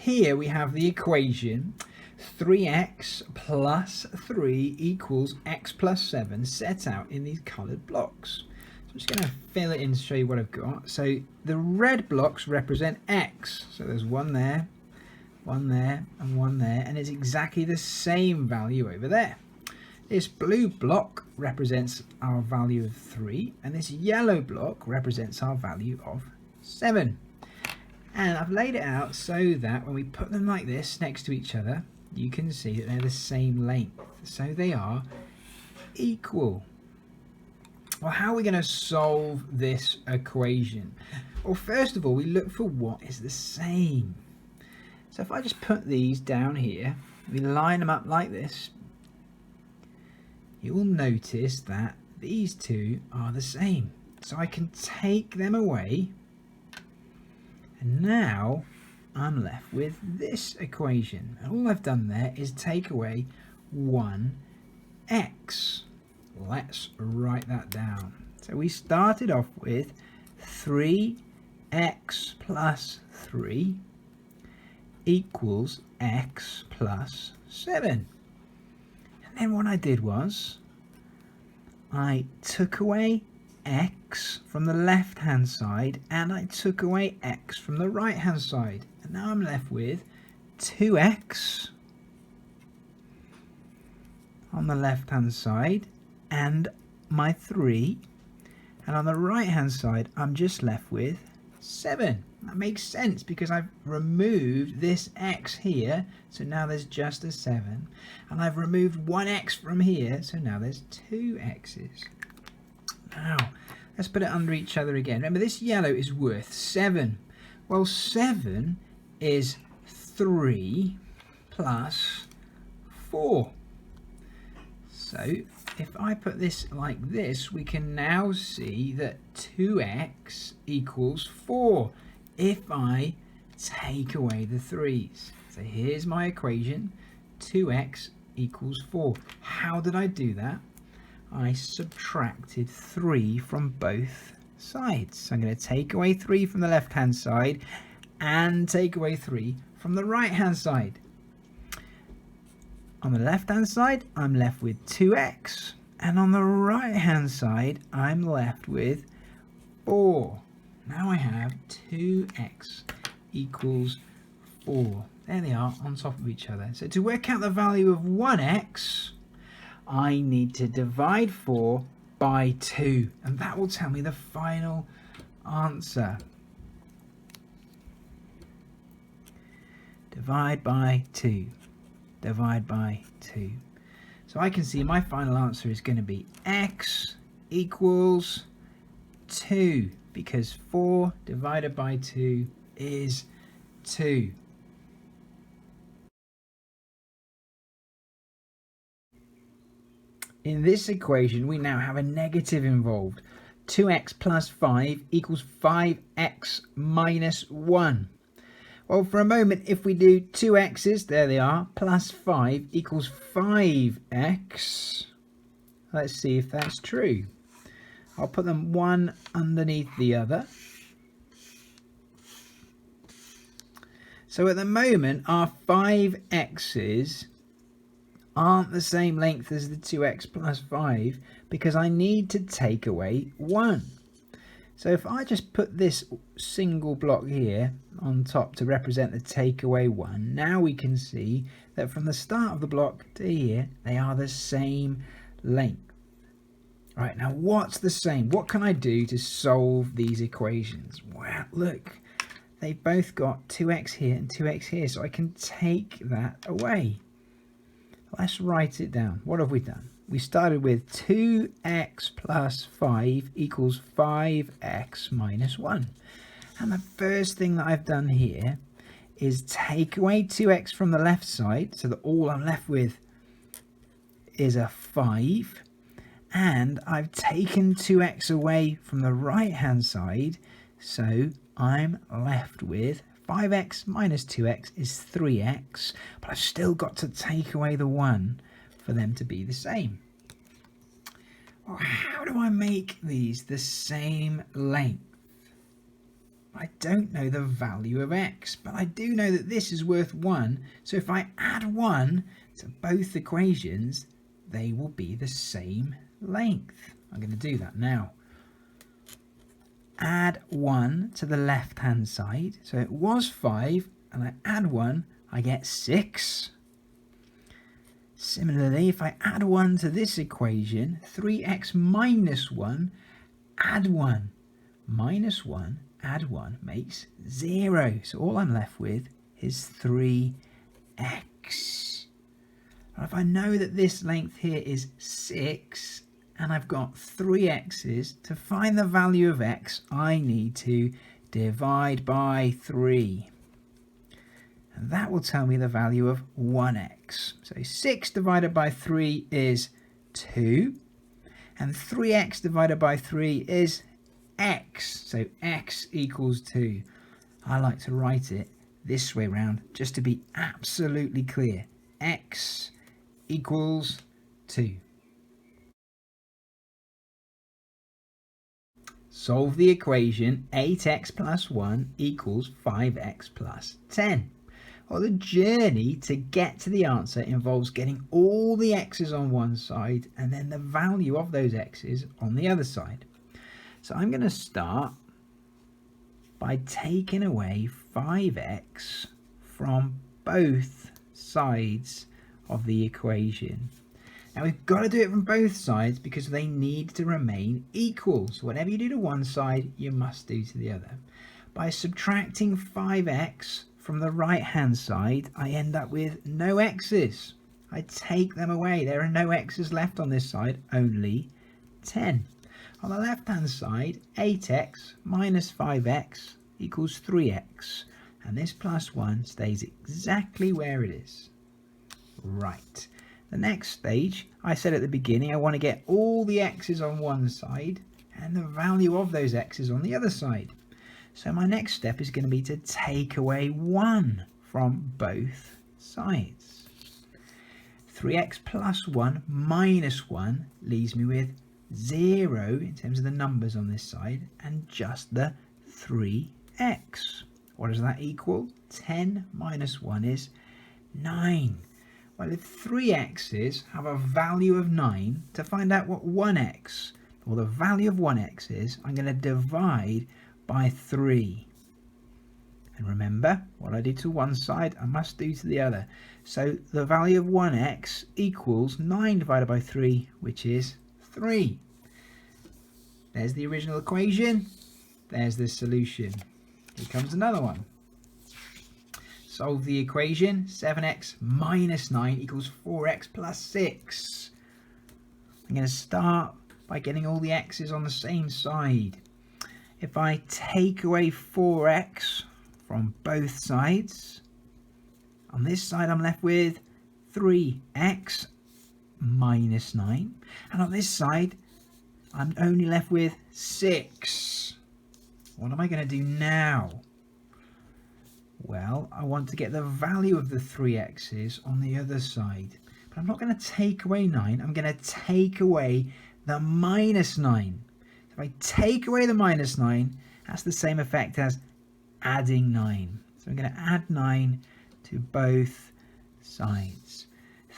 here we have the equation 3x plus 3 equals x plus 7 set out in these coloured blocks. So I'm just going to fill it in to show you what I've got. So the red blocks represent x. So there's one there, and one there, and it's exactly the same value over there. This blue block represents our value of 3, and this yellow block represents our value of 7. And I've laid it out so that when we put them like this next to each other, you can see that they're the same length. So they are equal. Well, how are we going to solve this equation? Well, first of all, we look for what is the same. So if I just put these down here, we line them up like this, you will notice that these two are the same. So I can take them away, and now I'm left with this equation. And all I've done there is take away 1x. Let's write that down. So we started off with 3x plus 3 equals x plus 7. And then what I did was I took away x from the left hand side and I took away x from the right hand side, and now I'm left with 2x on the left hand side and my 3, and on the right hand side I'm just left with 7. That makes sense because I've removed this x here, so now there's just a 7, and I've removed 1x from here, so now there's 2 x's. Now let's put it under each other again. Remember, this yellow is worth 7. Well, 7 is 3 plus 4. So if I put this like this, we can now see that 2x equals 4 if I take away the 3's. So here's my equation, 2x equals 4. How did I do that? I subtracted 3 from both sides. So I'm going to take away 3 from the left hand side and take away 3 from the right hand side. On the left hand side I'm left with 2x, and on the right hand side I'm left with 4. Now I have 2x equals 4. There they are on top of each other. So to work out the value of 1x, I need to divide 4 by 2, and that will tell me the final answer. Divide by 2. Divide by 2. So I can see my final answer is going to be x equals 2, because 4 divided by 2 is 2. In this equation we now have a negative involved. 2x plus 5 equals 5x minus 1. Well, for a moment, if we do 2x's, there they are, plus 5 equals 5x. Let's see if that's true. I'll put them one underneath the other. So at the moment, our 5x's aren't the same length as the 2x plus 5 because I need to take away 1. So if I just put this single block here on top to represent the take away 1, now we can see that from the start of the block to here, they are the same length. Right, now what's the same? What can I do to solve these equations? Well, look, they've both got 2x here and 2x here, so I can take that away. Let's write it down. What have we done? We started with 2x plus 5 equals 5x minus 1. And the first thing that I've done here is take away 2x from the left side, so that all I'm left with is a 5. And I've taken 2x away from the right hand side, so I'm left with 5x minus 2x is 3x, but I've still got to take away the 1 for them to be the same. Well, how do I make these the same length? I don't know the value of x, but I do know that this is worth 1. So if I add 1 to both equations, they will be the same length. I'm going to do that now. Add 1 to the left hand side. So it was 5, and I add 1, I get 6. Similarly, if I add 1 to this equation, 3x minus 1, add 1. Minus 1, add 1 makes 0. So all I'm left with is 3x. If I know that this length here is 6, and I've got 3 x's, to find the value of x, I need to divide by 3. And that will tell me the value of 1x. So 6 divided by 3 is 2. And 3x divided by 3 is x. So x equals 2. I like to write it this way round just to be absolutely clear. X equals 2. Solve the equation 8x plus 1 equals 5x plus 10. Well, the journey to get to the answer involves getting all the x's on one side and then the value of those x's on the other side. So I'm going to start by taking away 5x from both sides of the equation. Now we've got to do it from both sides because they need to remain equal. So whatever you do to one side, you must do to the other. By subtracting 5x from the right hand side, I end up with no x's. I take them away. There are no x's left on this side, only 10. On the left hand side, 8x minus 5x equals 3x. And this plus 1 stays exactly where it is. Right. The next stage, I said at the beginning, I want to get all the x's on one side and the value of those x's on the other side. So my next step is going to be to take away 1 from both sides. 3x plus 1 minus 1 leaves me with 0 in terms of the numbers on this side and just the 3x. What does that equal? 10 minus 1 is 9. Well, if 3 x's have a value of 9, to find out what 1x, or the value of 1x is, I'm going to divide by 3. And remember, what I do to one side, I must do to the other. So the value of 1x equals 9 divided by 3, which is 3. There's the original equation. There's the solution. Here comes another one. Solve the equation. 7x minus 9 equals 4x plus 6. I'm going to start by getting all the x's on the same side. If I take away 4x from both sides, on this side I'm left with 3x minus 9. And on this side, I'm only left with 6. What am I going to do now? Well, I want to get the value of the 3x's on the other side. But I'm not going to take away 9. I'm going to take away the minus 9. If I take away the minus 9, that's the same effect as adding 9. So I'm going to add 9 to both sides.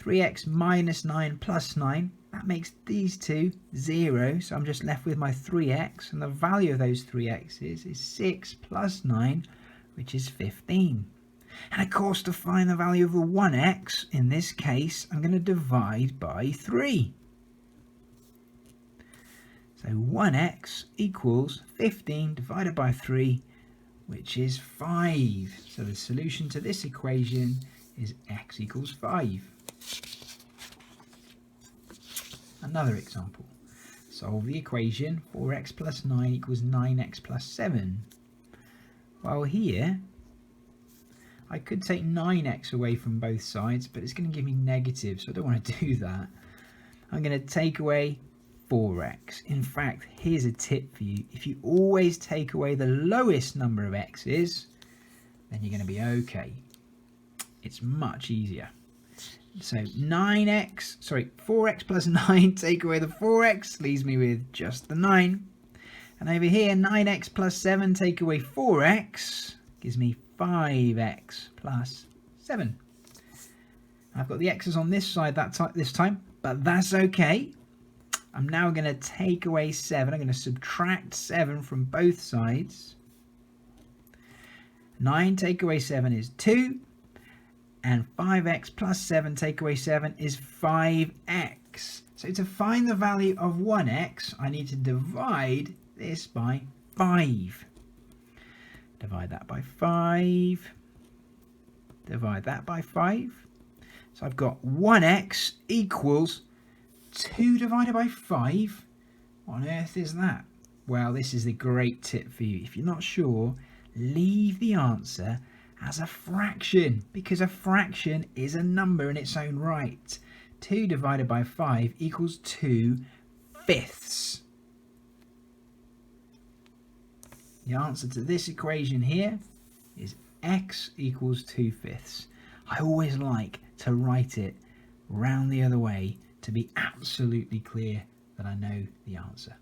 3x minus 9 plus 9, that makes these two 0. So I'm just left with my 3x, and the value of those 3x's is 6 plus 9, which is 15. And of course, to find the value of the 1x, in this case, I'm going to divide by 3. So 1x equals 15 divided by 3, which is 5. So the solution to this equation is x equals 5. Another example. Solve the equation 4x plus 9 equals 9x plus 7. Well, here I could take 9x away from both sides, but it's going to give me negative, so I don't want to do that. I'm going to take away 4x. In fact, here's a tip for you. If you always take away the lowest number of x's, then you're going to be okay. It's much easier. So 4x plus 9, take away the 4x, leaves me with just the 9. And over here, 9x plus 7 take away 4x gives me 5x plus 7. I've got the x's on this side this time, but that's okay. I'm now going to take away 7. I'm going to subtract 7 from both sides. 9 take away 7 is 2. And 5x plus 7 take away 7 is 5x. So to find the value of 1x, I need to divide this by 5. Divide that by 5. Divide that by 5. So I've got 1x equals 2 divided by 5. What on earth is that? Well, this is the great tip for you. If you're not sure, leave the answer as a fraction, because a fraction is a number in its own right. 2 divided by 5 equals 2/5. The answer to this equation here is x equals 2/5. I always like to write it round the other way to be absolutely clear that I know the answer.